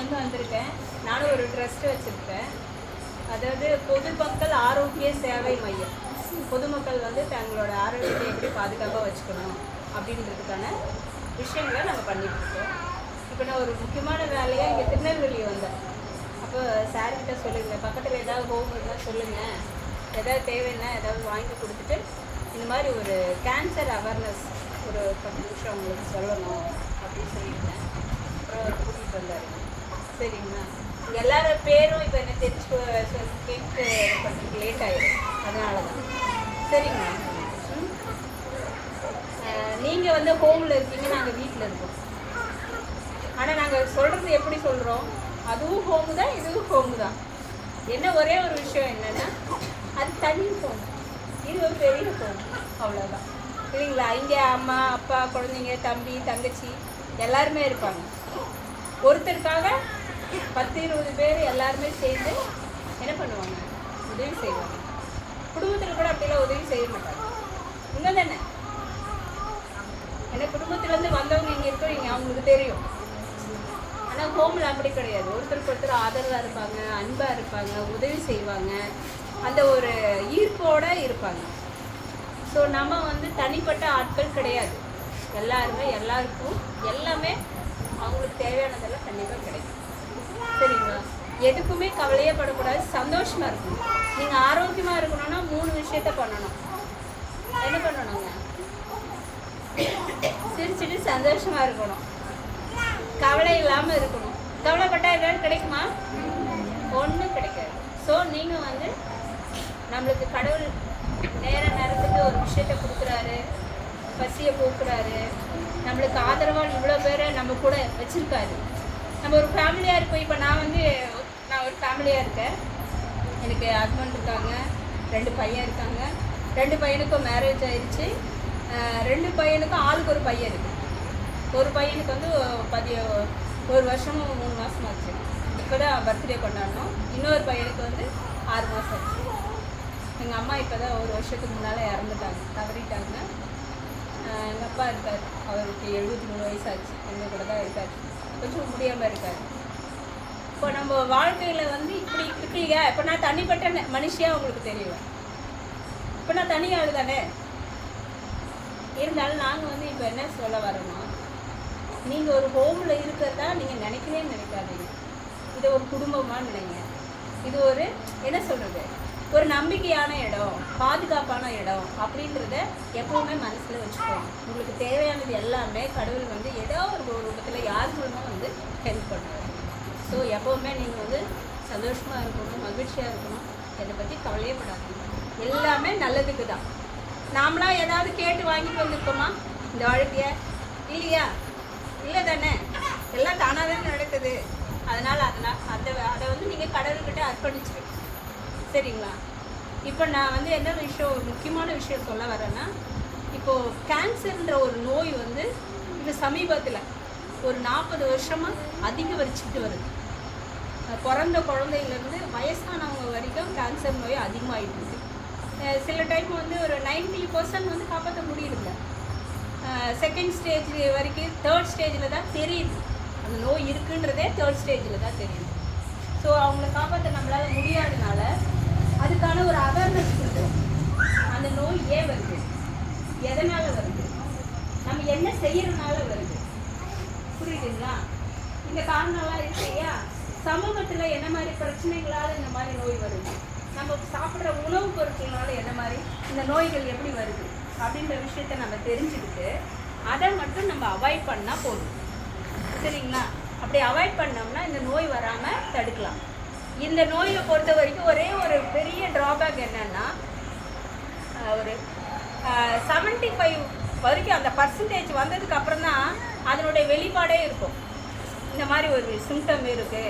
சென்னையிலேருந்து வந்திருக்கேன். நானும் ஒரு ட்ரஸ்ட் வச்சுருக்கேன். அதாவது பொதுமக்கள் ஆரோக்கிய சேவை மையம். பொதுமக்கள் வந்து தங்களோட ஆரோக்கியத்தை எப்படி பாதுகாப்பாக வச்சுக்கணும் அப்படின்றதுக்கான விஷயங்களை நாங்கள் பண்ணிகிட்ருக்கோம். இப்போ நான் ஒரு முக்கியமான வேலையாக இங்கே திருநெல்வேலி வந்தேன். அப்போ சார்கிட்ட சொல்லுங்கள், பக்கத்தில் ஏதாவது ஹோம் இருந்தால் சொல்லுங்கள், எதாவது தேவைன்னா ஏதாவது வாங்கி கொடுத்துட்டு இந்த மாதிரி ஒரு கேன்சர் அவேர்னஸ் ஒரு 10 நிமிஷம் உங்களுக்கு சொல்லணும் அப்படின்னு சொல்லியிருந்தேன். அப்புறம் கூட்டிகிட்டு வந்தார். சரிங்களா, எல்லாரோட பேரும் இப்போ என்ன தெரிஞ்சு கேட்டு பண்ணுறதுக்கு லேட் ஆகிடும், அதனால தான். சரிங்களா, நீங்கள் வந்து ஹோமில் இருக்கீங்க, நாங்கள் வீட்டில் இருக்கோம். ஆனால் நாங்கள் சொல்கிறது எப்படி சொல்கிறோம், அதுவும் ஹோமு தான், இதுவும் ஹோமு தான். என்ன ஒரே ஒரு விஷயம் என்னென்னா, அது தனி ஹோம், இது ஒரு பெரிய ஹோம், அவ்வளோதான். இல்லைங்களா? இங்கே அம்மா அப்பா குழந்தைங்க தம்பி தங்கச்சி எல்லாருமே இருப்பாங்க. ஒருத்தருக்காக 10-20 பேர் எல்லாருமே சேர்ந்து என்ன பண்ணுவாங்க, உதவி செய்வாங்க. குடும்பத்தில் கூட அப்படிலாம் உதவி செய்ய மாட்டாங்க. உண்மை தானே? ஏன்னா குடும்பத்துலேருந்து வந்தவங்க இங்கே இருக்கிறீங்க, அவங்களுக்கு தெரியும். ஆனால் ஹோமில் அப்படி கிடையாது. ஒருத்தருக்கு ஒருத்தர் ஆதரவாக இருப்பாங்க, அன்பாக இருப்பாங்க, உதவி செய்வாங்க, அந்த ஒரு ஈர்ப்போடு இருப்பாங்க. ஸோ நம்ம வந்து தனிப்பட்ட ஆட்கள் கிடையாது. எல்லாருமே எல்லாருக்கும் எல்லாமே அவங்களுக்கு தேவையானதெல்லாம் கண்டிப்பாக கிடைக்கும். சரிங்களா? எதுக்குமே கவலையே படக்கூடாது, சந்தோஷமாக இருக்கணும். நீங்கள் ஆரோக்கியமாக இருக்கணும்னா 3 விஷயத்த பண்ணணும். என்ன பண்ணணுங்க? சிரிச்சுட்டு சந்தோஷமாக இருக்கணும், கவலை இல்லாமல் இருக்கணும். கவலைப்பட்டால் ஏதாவது கிடைக்குமா? ஒன்றும் கிடைக்காது. ஸோ நீங்கள் வந்து நம்மளுக்கு கடவுள் நேரத்துக்கு ஒரு விஷயத்தை கொடுக்குறாரு, பசியை போக்குறாரு, நம்மளுக்கு ஆதரவாக இவ்வளோ பேரை நம்ம கூட வச்சுருக்காரு. நம்ம ஒரு ஃபேமிலியாக இருப்போம். இப்போ நான் ஒரு ஃபேமிலியாக இருக்கேன். எனக்கு ஹஸ்பண்ட் இருக்காங்க, 2 பையன் இருக்காங்க. 2 பையனுக்கும் மேரேஜ் ஆயிடுச்சு. 2 பையனுக்கும் ஆளுக்கு ஒரு பையன் இருக்குது. ஒரு பையனுக்கு வந்து 1 வருஷமும் 3 மாதம் ஆச்சு. இப்போ தான் பர்த்டே கொண்டாடணும். இன்னொரு பையனுக்கு வந்து 6 மாதம் ஆச்சு. எங்கள் அம்மா இப்போ தான் 1 வருஷத்துக்கு முன்னால் இறந்துட்டாங்க, தவறிட்டாங்க. எங்கள் அப்பா இருக்கார், அவருக்கு 73 வயசாச்சு. எங்கள் கூட தான் இருக்கார், கொஞ்சம் முடியாமல் இருக்கார். இப்போ நம்ம வாழ்க்கையில் வந்து இப்படி இருக்கு இல்லையா? இப்போ நான் தனிப்பட்ட மனுஷியாக உங்களுக்கு தெரியும். இப்போ நான் தனியாள் தானே. இருந்தாலும் நாங்கள் வந்து இப்போ என்ன சொல்ல வரோன்னா, நீங்கள் ஒரு ஹோமில் இருக்கிறதா நீங்கள் நினைக்கவே நினைக்காதீங்க. இதை ஒரு குடும்பமாக நினைங்க. இது ஒரு என்ன சொல்கிறது, ஒரு நம்பிக்கையான இடம், பாதுகாப்பான இடம் அப்படின்றத எப்போவுமே மனசில் வச்சுக்கோங்க. உங்களுக்கு தேவையானது எல்லாமே கடவுள் வந்து ஏதோ ஒரு ரூபத்தில் யார் மூலமாக வந்து ஹெல்ப் பண்ணுவாங்க. ஸோ எப்போவுமே நீங்கள் வந்து சந்தோஷமாக இருக்கணும், மகிழ்ச்சியாக இருக்கணும். இதை பற்றி கவலையே படாதீங்க. எல்லாமே நல்லதுக்கு தான். நாமளாம் ஏதாவது கேட்டு வாங்கிட்டு வந்திருக்கோமா இந்த வாழ்க்கையை? இல்லையா? இல்லை தானே? எல்லாம் தானாக தான் நடக்குது. அதனால் அதை வந்து நீங்கள் கடவுள்கிட்ட அர்ப்பணிச்சிருக்கீங்க. சரிங்களா? இப்போ நான் வந்து என்ன விஷயம், முக்கியமான விஷயம் சொல்ல வரேன்னா, இப்போது கேன்சர்ன்ற ஒரு நோய் வந்து இப்போ சமீபத்தில் ஒரு 40 வருஷமாக அதிகரிச்சுட்டு வருது. பிறந்த குழந்தையிலேருந்து வயசானவங்க வரைக்கும் கேன்சர் நோய் அதிகமாகிட்டு இருக்கு. சில டைம் வந்து ஒரு 90% வந்து காப்பாற்ற முடியல. செகண்ட் ஸ்டேஜ் வரைக்கும், 3rd ஸ்டேஜில் தான் தெரியுது அந்த நோய் இருக்குன்றதே. 3rd ஸ்டேஜில் தான் தெரியுது. ஸோ அவங்கள காப்பாற்ற நம்மளால் முடியாதனால அதுக்கான ஒரு அவேர்னஸ் கொடுக்குறோம். அந்த நோய் ஏன் வருது, எதனால் வருது, நம்ம என்ன செய்யறதுனால வருது, புரியுதுங்களா? இந்த காரணம்லாம் இருக்கு இல்லையா? சமூகத்தில் என்ன மாதிரி பிரச்சனைகளால் இந்த மாதிரி நோய் வருது, நம்ம சாப்பிட்ற உணவுப் பொருட்களால் என்ன மாதிரி இந்த நோய்கள் எப்படி வருது அப்படின்ற விஷயத்த நம்ம தெரிஞ்சுக்கிட்டு அதை மட்டும் நம்ம அவாய்ட் பண்ணால் போதும். சரிங்களா? அப்படி அவாய்ட் பண்ணோம்னா இந்த நோய் வராமல் தடுக்கலாம். இந்த நோயை பொறுத்த வரைக்கும் ஒரே ஒரு பெரிய ட்ராபேக் என்னென்னா, ஒரு 75 வரைக்கும் அந்த பர்சன்டேஜ் வந்ததுக்கு அப்புறம் தான் அதனுடைய வெளிப்பாடே இருக்கும். இந்த மாதிரி ஒரு சிம்டம் இருக்குது,